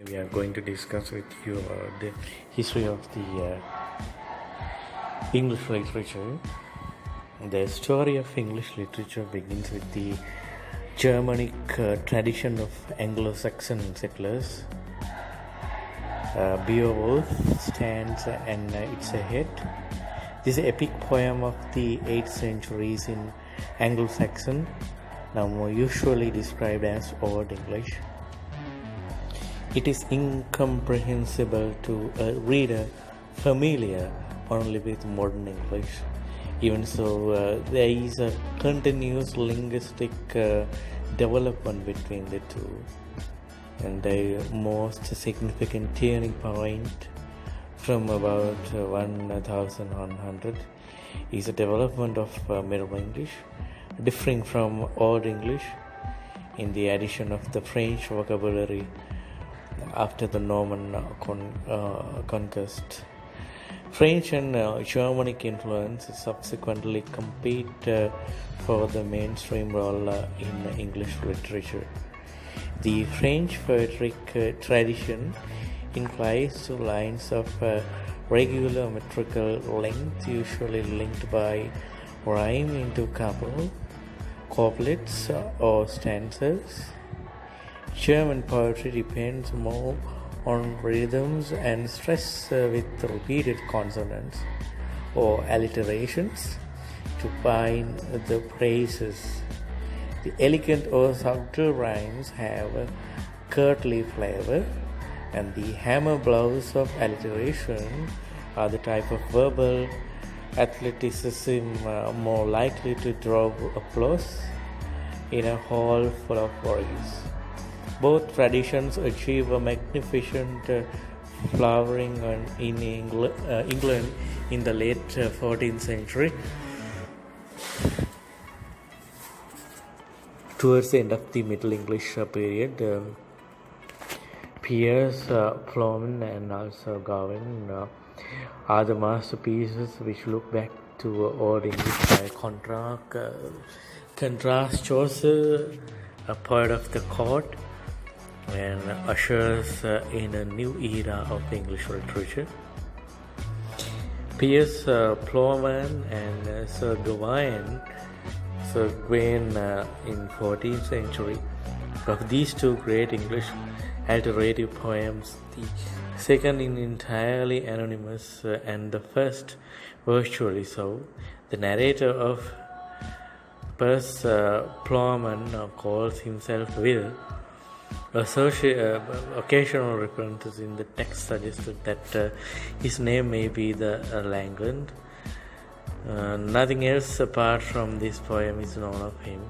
We are going to discuss with you the history of the English literature. The story of English literature begins with the Germanic tradition of Anglo-Saxon settlers. Beowulf stands and it's a head. This epic poem of the 8th century is in Anglo-Saxon, now more usually described as Old English. It is incomprehensible to a reader familiar only with modern English. Even so, there is a continuous linguistic development between the two. And the most significant turning point from about 1100 is the development of Middle English, differing from Old English in the addition of the French vocabulary after the Norman conquest. French and Germanic influence subsequently compete for the mainstream role in English literature. The French poetic tradition inclines to lines of regular metrical length, usually linked by rhyme into couplets or stanzas. German poetry depends more on rhythms and stress with repeated consonants or alliterations to bind the phrases. The elegant or subtle rhymes have a courtly flavor, and the hammer blows of alliteration are the type of verbal athleticism more likely to draw applause in a hall full of warriors. Both traditions achieve a magnificent flowering in England in the late 14th century. Towards the end of the Middle English period, Pierce, Flamen and also Gawain are the masterpieces which look back to Old English. By contrast, Chaucer, a poet of the court, and ushers in a new era of English literature. Pierce, Flamen and Sir Gawain in 14th century. Of these two great English alliterative poems, the second is entirely anonymous and the first virtually so. The narrator of Pierce, Flamen calls himself Will. Occasional references in the text suggested that his name may be the Langland. Nothing else apart from this poem is known of him.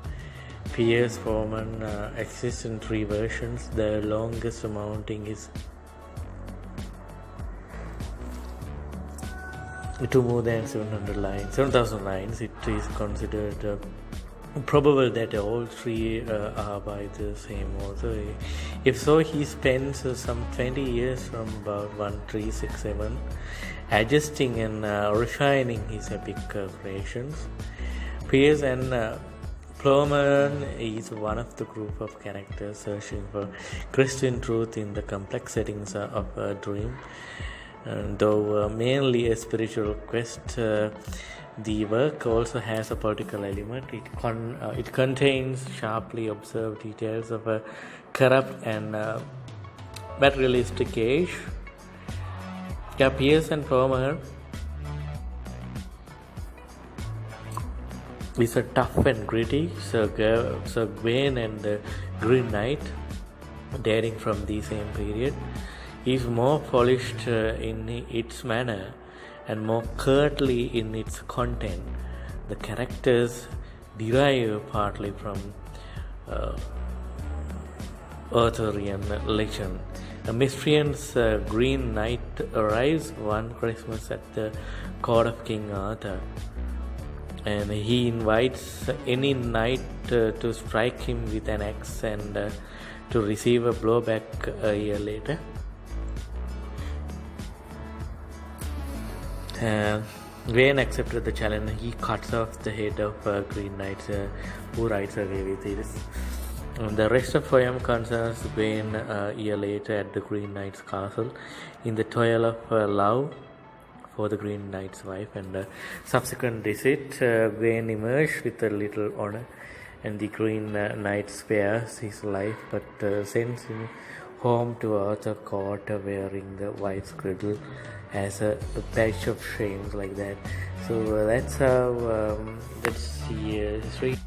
Pierce Flamen exists in 3 versions. The longest amounting is to more than 7,000 lines. It is considered probable that all 3 are by the same author. If so, he spends some 20 years from about 1367 adjusting and refining his epic creations. Pierce and Flamen is one of the group of characters searching for Christian truth in the complex settings of a dream. Though mainly a spiritual quest, the work also has a political element. It contains sharply observed details of a corrupt and materialistic age. Pierce and Flamen is a tough and gritty. Sir Gawain and the Green Knight, dating from the same period, is more polished in its manner and more courtly in its content. The characters derive partly from Arthurian legend. A miscreant's Green Knight arrives one Christmas at the court of King Arthur, and he invites any knight to strike him with an axe and to receive a blowback a year later. Gawain accepted the challenge. He cuts off the head of Green Knight, who rides away with his The rest of poem concerns Wayne a year later at the Green Knight's castle in the toil of love for the Green Knight's wife, and the subsequent visit, Wayne emerged with a little honor, and the Green Knight spares his life but sends him home to Arthur Court wearing the wife's girdle as a badge of shame, like that. So that's how that's the history.